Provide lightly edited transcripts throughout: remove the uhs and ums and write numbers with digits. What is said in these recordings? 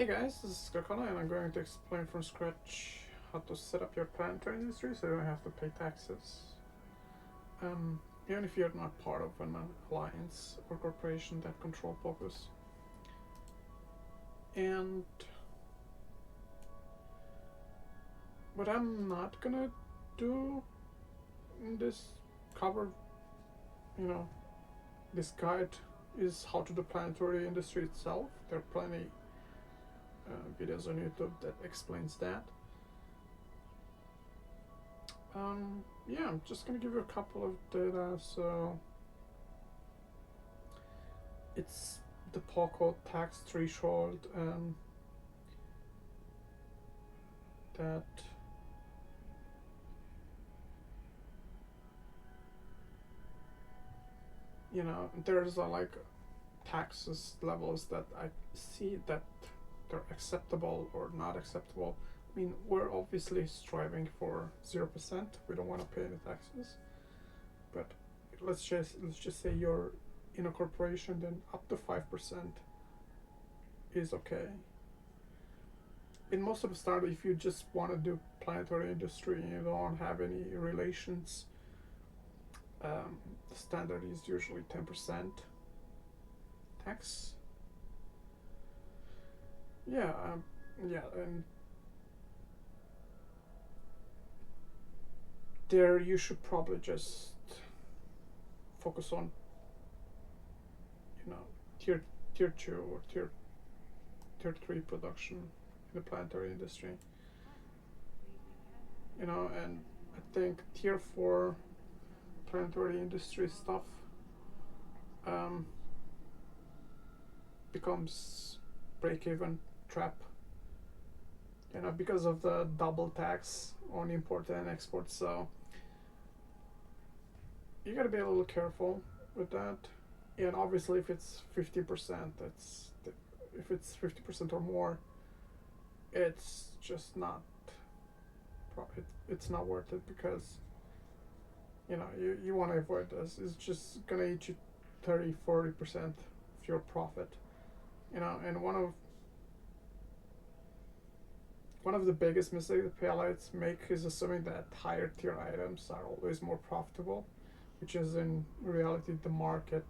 Hey guys, this is Kakana and I'm going to explain from scratch how to set up your planetary industry so you don't have to pay taxes. Even if you're not part of an alliance or corporation that control POCOs. And what I'm not gonna do in this cover, this guide is how to do planetary industry itself. There are plenty videos on YouTube that explains that. Yeah, I'm just gonna give you a couple of data. So it's the POCO tax threshold that there's like taxes levels that I see that they're acceptable or not acceptable. I mean, we're obviously striving for 0%. We don't want to pay any taxes, but let's just say you're in a corporation, then up to 5% is okay. In most of the start, if you just want to do planetary industry and you don't have any relations, the standard is usually 10% tax. Yeah, and there you should probably just focus on, tier 2 or tier 3 production in the planetary industry. And I think tier 4 planetary industry stuff becomes break-even trap, because of the double tax on import and export. So you gotta be a little careful with that. And obviously, if it's 50%, if it's 50% or more, it's just not. It's not worth it because you want to avoid this. It's just gonna eat you 30-40% of your profit. And one of the biggest mistakes that payouts make is assuming that higher tier items are always more profitable, which is in reality the market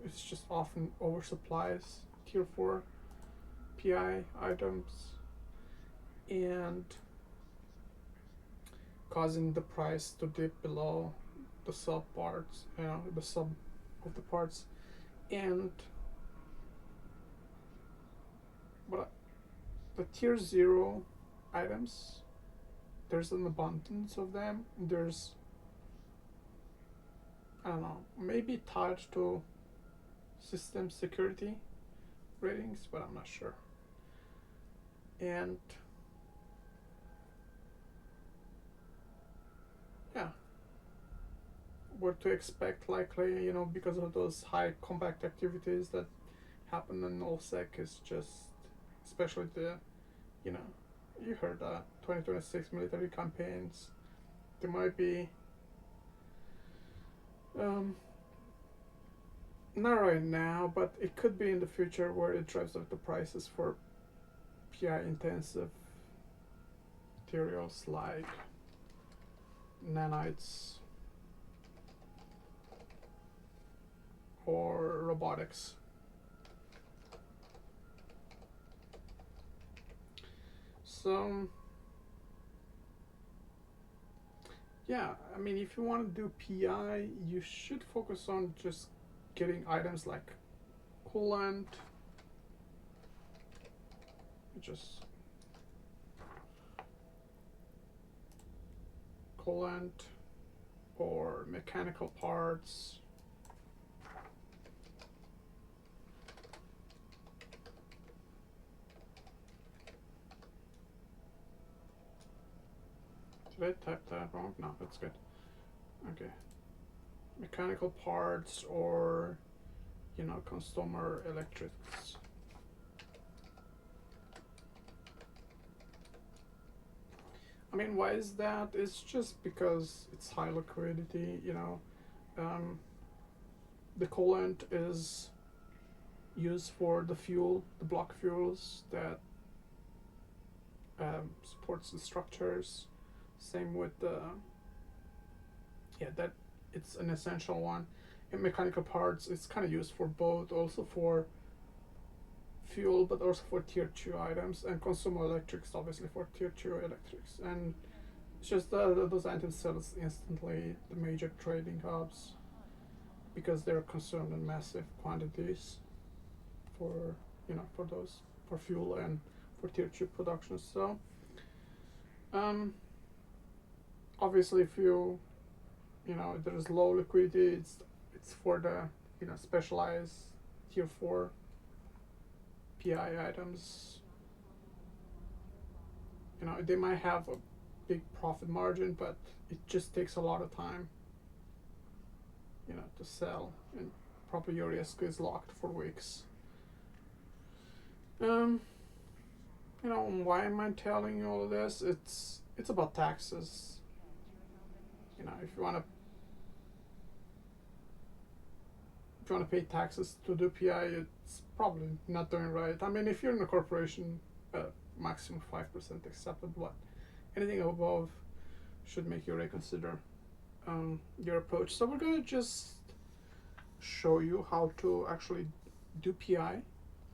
it's just often oversupplies tier 4 PI items and causing the price to dip below the sub parts, the sub of the parts. And but the tier 0 items, there's an abundance of them. There's, I don't know, maybe tied to system security ratings, but I'm not sure. And yeah, what to expect likely, because of those high compact activities that happen in OSEC is just, especially the, you heard 2026 military campaigns. There might be, not right now, but it could be in the future where it drives up the prices for PI intensive materials like nanites or robotics. So yeah, I mean, if you want to do PI, you should focus on just getting items like coolant, or mechanical parts. Did I type that wrong? No, that's good. Okay. Mechanical parts or, consumer electrics. I mean, why is that? It's just because it's high liquidity, the coolant is use for the fuel, the block fuels that supports the structures. Same with the that it's an essential one. In mechanical parts, it's kind of used for both, also for fuel, but also for tier 2 items, and consumer electrics obviously for tier 2 electrics. And it's just those items sells instantly the major trading hubs because they're consumed in massive quantities for for those, for fuel and for tier 2 production. So obviously if there's low liquidity, it's for the specialized tier 4 PI items. They might have a big profit margin, but it just takes a lot of time to sell, and probably your risk is locked for weeks. Why am I telling you all of this? It's about taxes. If you want to pay taxes to do PI, it's probably not doing right. I mean, if you're in a corporation, maximum 5% acceptable, but anything above should make you reconsider your approach. So we're gonna just show you how to actually do PI.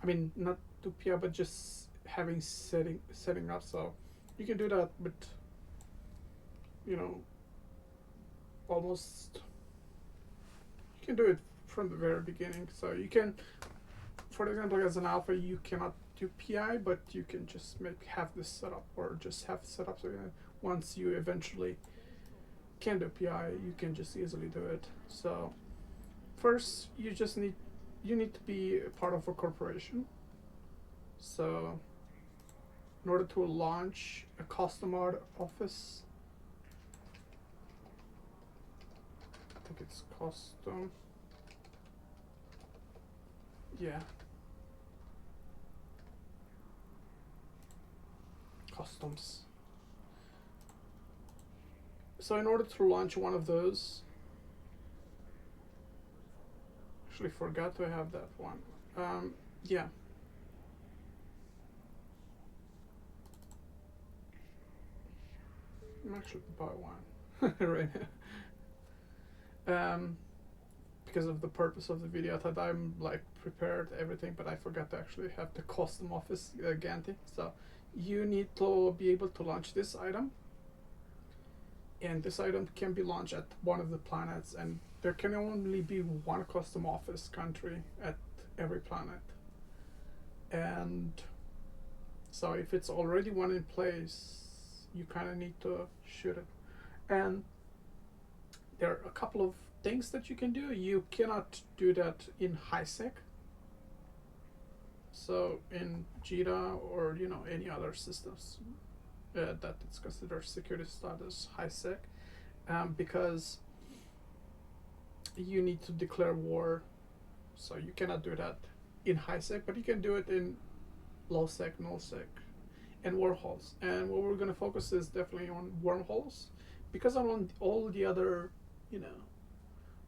I mean, not do PI, but just having setting up. So you can do that with almost, you can do it from the very beginning. So you can, for example, as an alpha, you cannot do PI, but you can just have this set up, or just have set up so once you eventually can do PI, you can just easily do it. So first, you need to be a part of a corporation. So in order to launch a custom office, I think it's custom. Yeah. Customs. So in order to launch one of those, actually forgot to have that one. Yeah. I'm actually buy one right now. Because of the purpose of the video, I thought I'm prepared everything, but I forgot to actually have the custom office Gantry. So you need to be able to launch this item, and this item can be launched at one of the planets, and there can only be one custom office country at every planet. And so if it's already one in place, you kind of need to shoot it. And there are a couple of things that you can do. You cannot do that in HiSec. So in JITA or any other systems that it's considered security status HiSec, because you need to declare war. So you cannot do that in HiSec, but you can do it in LowSec, NullSec, and wormholes. And what we're going to focus is definitely on wormholes, because on all the other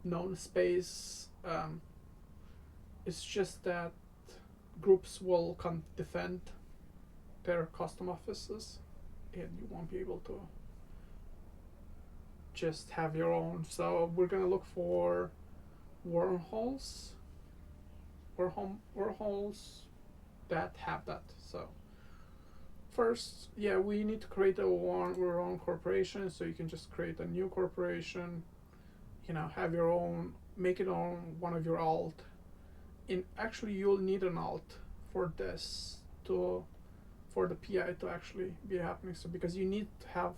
known space, it's just that groups will come defend their custom offices, and you won't be able to just have your own. So we're gonna look for wormholes that have that. So first, we need to create our own corporation. So you can just create a new corporation, have your own, make it on one of your alt. Actually, you'll need an alt for this for the PI to actually be happening. So because you need to have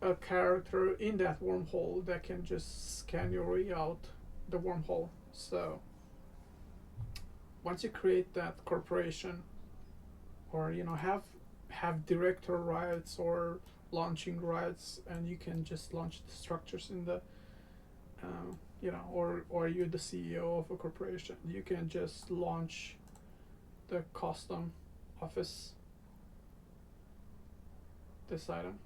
a character in that wormhole that can just scan your way out the wormhole. So once you create that corporation, or have director rights or launching rights, and you can just launch the structures in the or you're the CEO of a corporation, you can just launch the custom office, this item.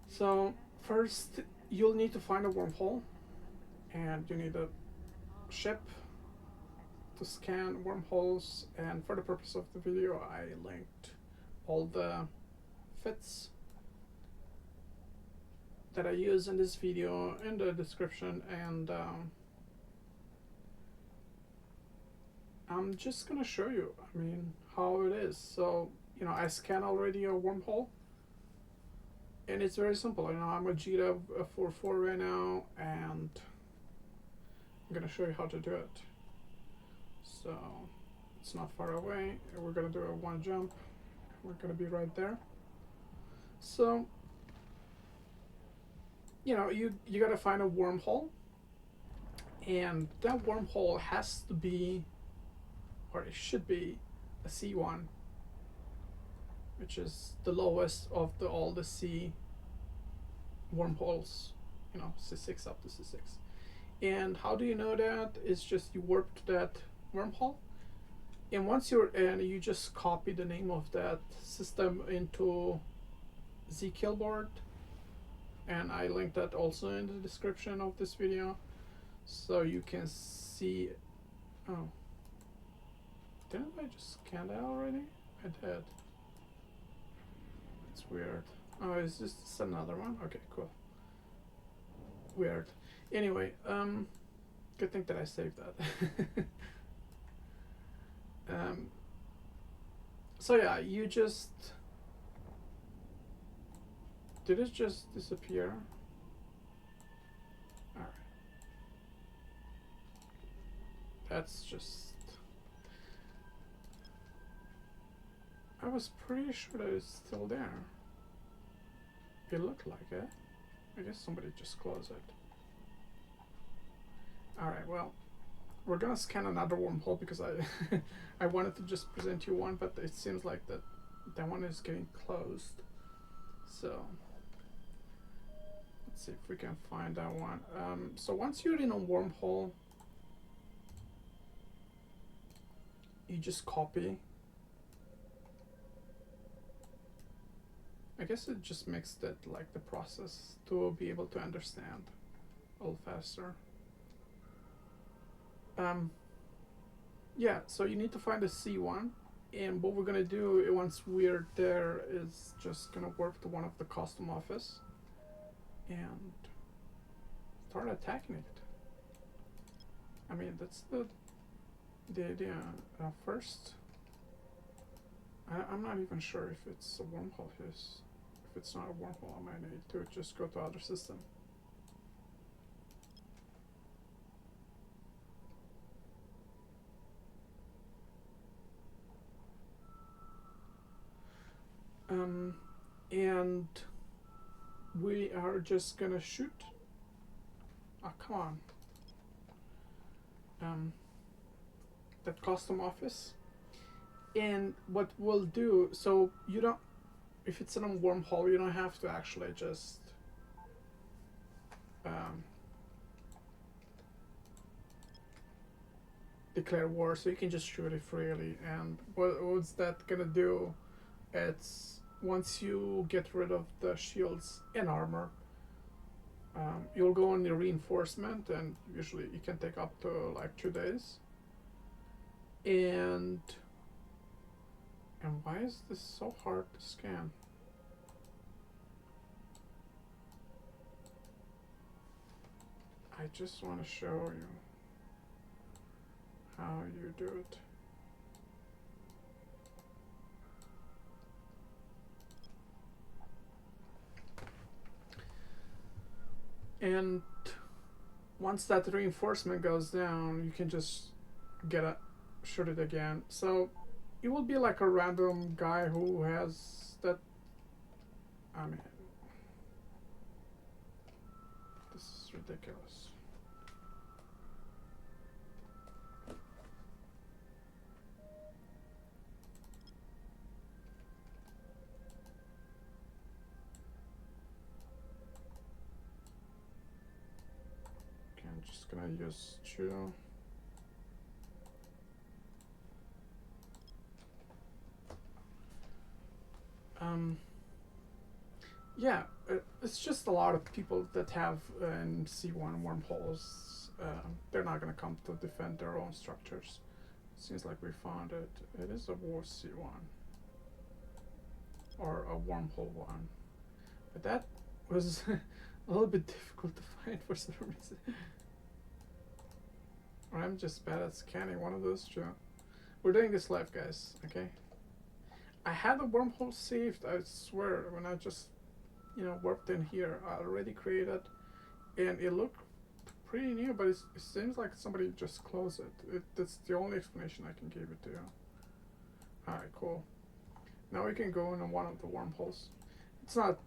So first, you'll need to find a wormhole, and you need a ship, to scan wormholes, and for the purpose of the video I linked all the fits that I use in this video in the description, and I'm just gonna show you, I mean, how it is. So, you know, I scan already a wormhole, and it's very simple. You know, I'm a Jita 4.4 right now, and I'm gonna show you how to do it. So it's not far away. We're gonna do a one jump. We're gonna be right there. So, you know, you gotta find a wormhole, and that wormhole has to be, or it should be, a C1, which is the lowest of all the C wormholes, you know, C6 up to C6. And how do you know that? It's just you warp to that wormhole, and once you're in, you just copy the name of that system into zkillboard, and I link that also in the description of this video, so you can see. Oh, didn't I just scan that already? I did. It's weird. Oh, is this another one? Okay, cool. Weird. Anyway, good thing that I saved that. So yeah, you just, did it just disappear? Alright. That's just, I was pretty sure that it's still there. It looked like it. I guess somebody just closed it. Alright, well, we're gonna scan another wormhole because I I wanted to just present you one, but it seems like that one is getting closed. So let's see if we can find that one. So once you're in a wormhole, you just copy. I guess it just makes that like the process to be able to understand a little faster. Yeah, so you need to find a C1, and what we're gonna do once we're there is just gonna warp to one of the custom office and start attacking it. I mean, that's the idea. First, I'm not even sure if it's a wormhole. If it's not a wormhole, I might need to just go to other system. And we are just gonna shoot. Oh, come on. That custom office. And what we'll do, so you don't, if it's in a wormhole, you don't have to actually just declare war, so you can just shoot it freely. And what's that gonna do? It's, once you get rid of the shields and armor, you'll go on your reinforcement, and usually it can take up to like 2 days. And why is this so hard to scan? I just want to show you how you do it. And once that reinforcement goes down, you can just shoot it again. So it will be like a random guy who has that. I mean, this is ridiculous. Okay, I'm just gonna use two. Yeah, it's just a lot of people that have C1 wormholes. They're not going to come to defend their own structures. Seems like we found it. It is a war C1 or a wormhole one, but that was a little bit difficult to find for some reason. Or I'm just bad at scanning, one of those two. We're doing this live, guys, okay? I had a wormhole saved, I swear, when I just, warped in here. I already created, and it looked pretty new, but it seems like somebody just closed it. That's the only explanation I can give it to you. Alright, cool. Now we can go into one of the wormholes. It's not,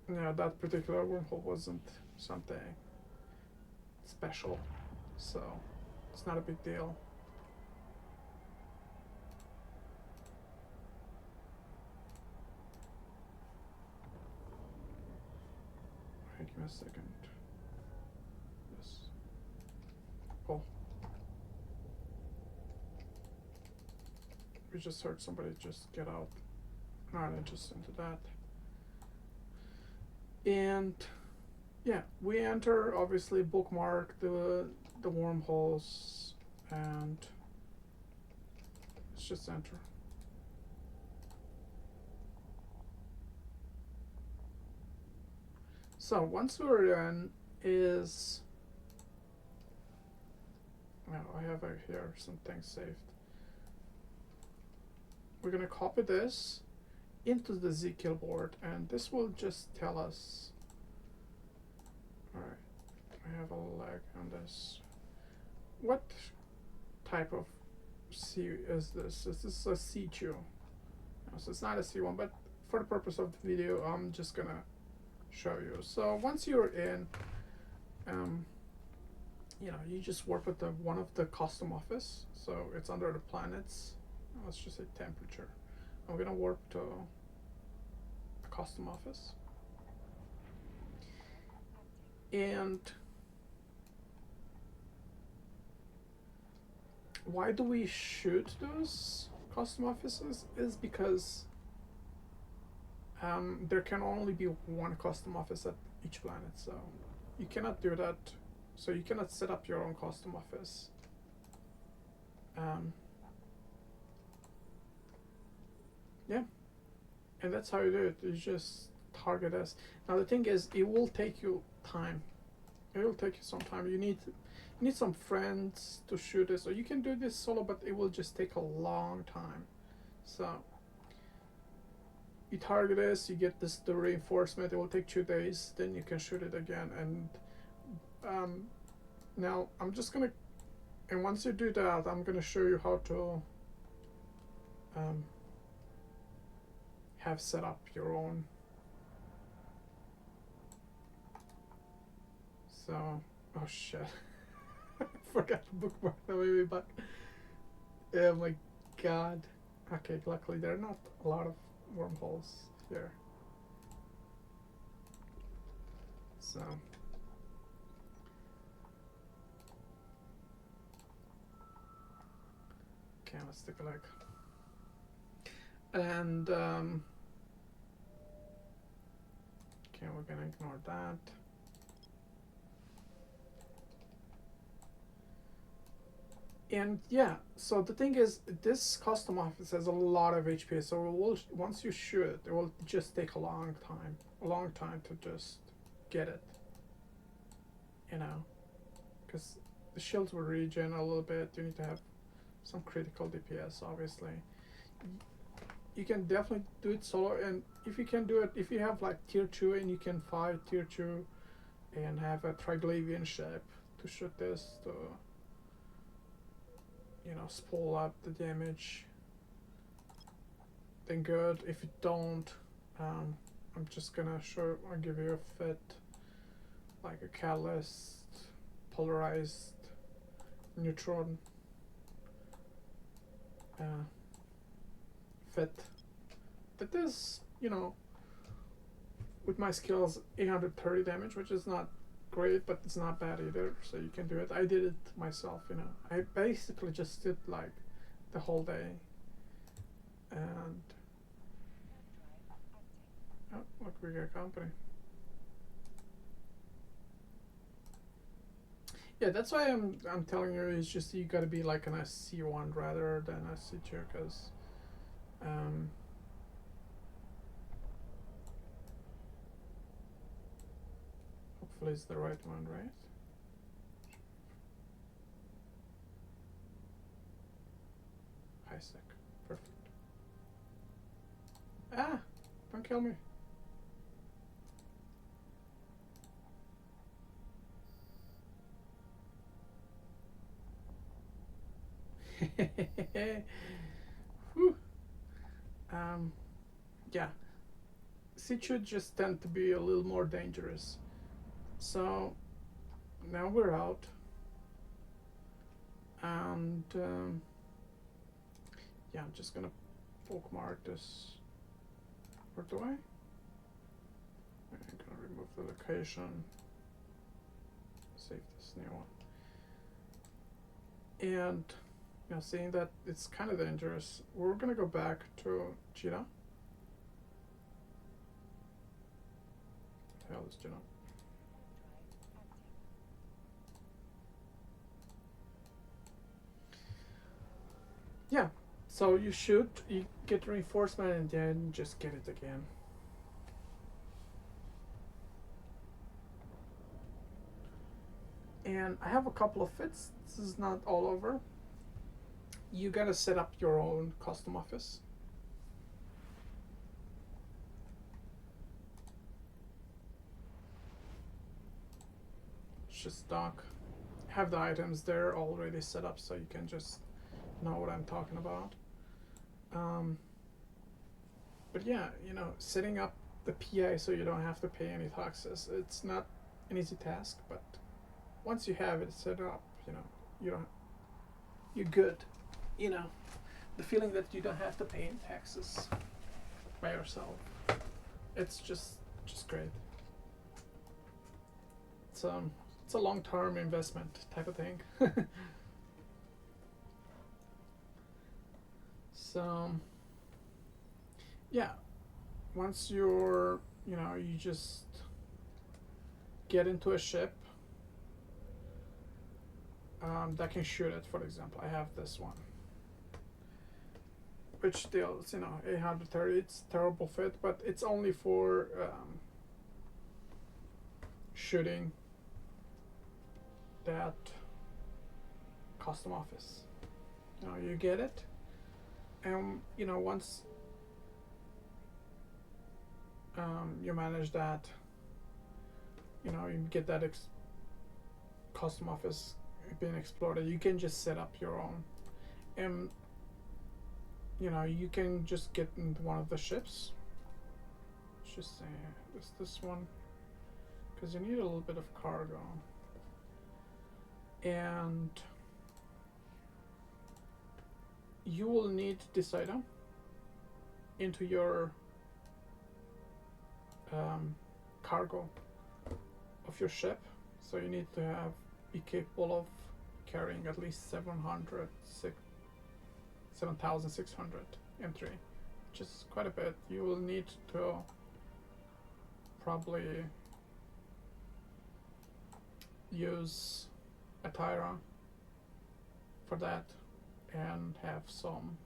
that particular wormhole wasn't something special, so it's not a big deal. Alright, give me a second. Yes. Oh. We just heard somebody just get out. Not interested into that. And yeah, we enter, obviously bookmark the wormholes, and let's just enter. So once we're in, is I have here some things saved. We're gonna copy this into the Zkill board, and this will just tell us. Alright, I have a lag on this. What type of C is this? Is this a C2? No, so it's not a C1, but for the purpose of the video, I'm just gonna show you. So once you're in, you just warp at one of the custom office. So it's under the planets. Let's just say temperature. I'm gonna warp to a custom office. And why do we shoot those custom offices? Is because there can only be one custom office at each planet, so you cannot do that. So you cannot set up your own custom office. Yeah, and that's how you do it. You just target us. Now the thing is, it will take you time. It will take you some time. You need some friends to shoot this, or you can do this solo, but it will just take a long time. So you target this, you get the reinforcement. It will take 2 days. Then you can shoot it again. And now I'm just gonna, and once you do that, I'm gonna show you how to have set up your own. So, oh shit, I forgot to bookmark the way back. Oh my god. Okay, luckily there are not a lot of wormholes here. So okay, let's take a look. And okay, we're gonna ignore that. And yeah, so the thing is, this custom office has a lot of HP, so it will, once you shoot it will just take a long time to just get it, because the shields will regen a little bit. You need to have some critical DPS, obviously. You can definitely do it solo, and if you can do it, if you have like tier 2 and you can fight tier 2 and have a Triglavian ship to shoot this to spool up the damage, then good. If you don't, I'm just gonna I'll give you a fit, like a catalyst, polarized, neutron fit. That is, with my skills, 830 damage, which is not great, but it's not bad either, so you can do it. I did it myself, I basically just did like the whole day. And oh, look, we got company. Yeah, that's why I'm telling you, it's just you gotta be like an SC1 rather than SC2, because hopefully it's the right one, right? Isaac, perfect. Ah, don't kill me. Whew. Yeah, Situ just tend to be a little more dangerous. So now we're out, and yeah, I'm just gonna bookmark this. Or do I? I'm gonna remove the location. Save this new one. And you know, seeing that it's kind of dangerous, we're gonna go back to Cheetah. What the hell is Cheetah? Yeah, so you shoot, you get reinforcement, and then just get it again. And I have a couple of fits. This is not all over. You gotta set up your own custom office. It's just stock. Have the items there already set up so you can just know what I'm talking about. But yeah, you know, setting up the PI so you don't have to pay any taxes, it's not an easy task, but once you have it set up, you know, you're good. You know, the feeling that you don't have to pay any taxes by yourself, it's just great. It's a long-term investment type of thing. So yeah, once you just get into a ship that can shoot it. For example, I have this one, which deals 830. It's terrible fit, but it's only for shooting that custom office. You get it, and once you manage that, you get that custom office being exploited, you can just set up your own, and you can just get into one of the ships. Let's just say this one, because you need a little bit of cargo, and you will need this item into your cargo of your ship. So you need to be capable of carrying at least 7,600 M3, which is quite a bit. You will need to probably use a Tyra for that, and have some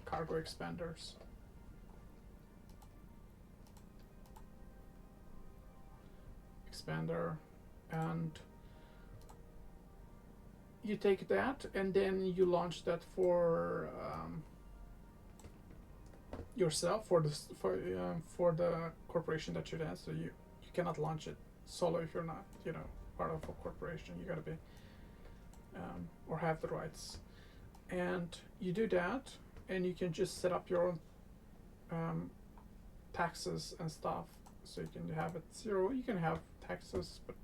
cargo expanders. And you take that and then you launch that for yourself, for the corporation that you're in. So you cannot launch it solo if you're not part of a corporation. You gotta be or have the rights, and you do that, and you can just set up your own taxes and stuff. So you can have it zero. You can have taxes, but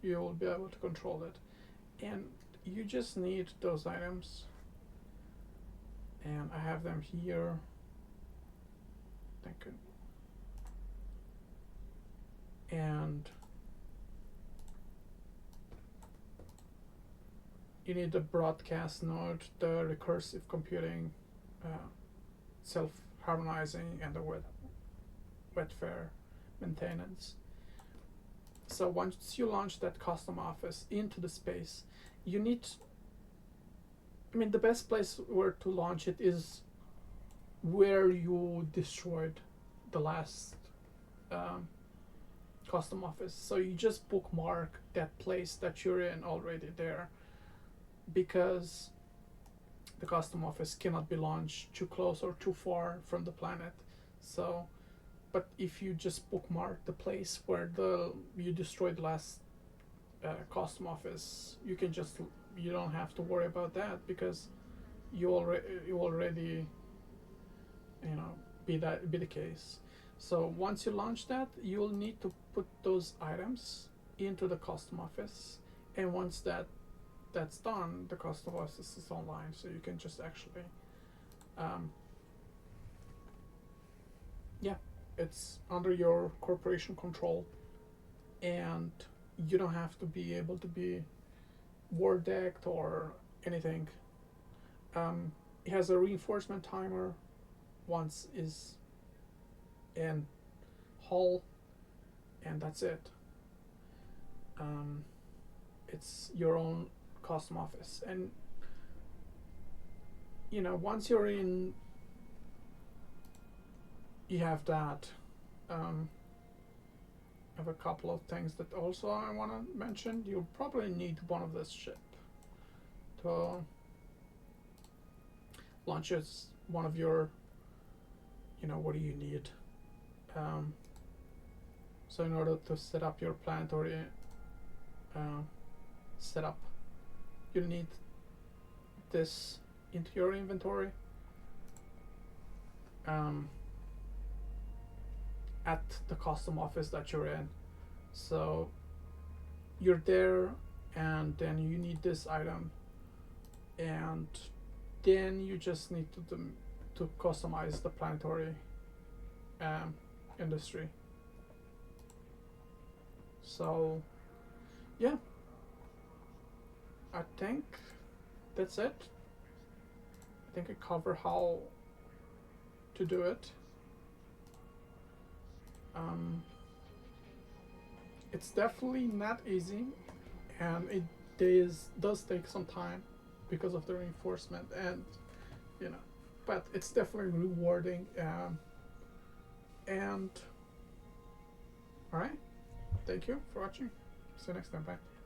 you will be able to control it. And you just need those items, and I have them here. Thank you. And you need the broadcast node, the recursive computing, self-harmonizing, and the Wetware maintenance. So once you launch that custom office into the space, you need, I mean, the best place where to launch it is where you destroyed the last custom office. So you just bookmark that place that you're in already there, because the custom office cannot be launched too close or too far from the planet. So, but if you just bookmark the place where you destroyed the last custom office, you don't have to worry about that, because you already be the case. So once you launch that, you'll need to put those items into the custom office, and once that's done, the custom office is online, so you can just actually it's under your corporation control, and you don't have to be able to be war decked or anything. It has a reinforcement timer once is in hull, and that's it. It's your own custom office, and once you're in, you have that. I have a couple of things that also I want to mention. You'll probably need one of this ship to launch as one of your, what do you need? So in order to set up your planetary setup, you'll need this into your inventory at the custom office that you're in. So you're there, and then you need this item, and then you just need to customize the planetary industry. So yeah, I think that's it. I think I cover how to do it. It's definitely not easy, and it does take some time because of the reinforcement, and but it's definitely rewarding. And all right, thank you for watching. See you next time. Bye.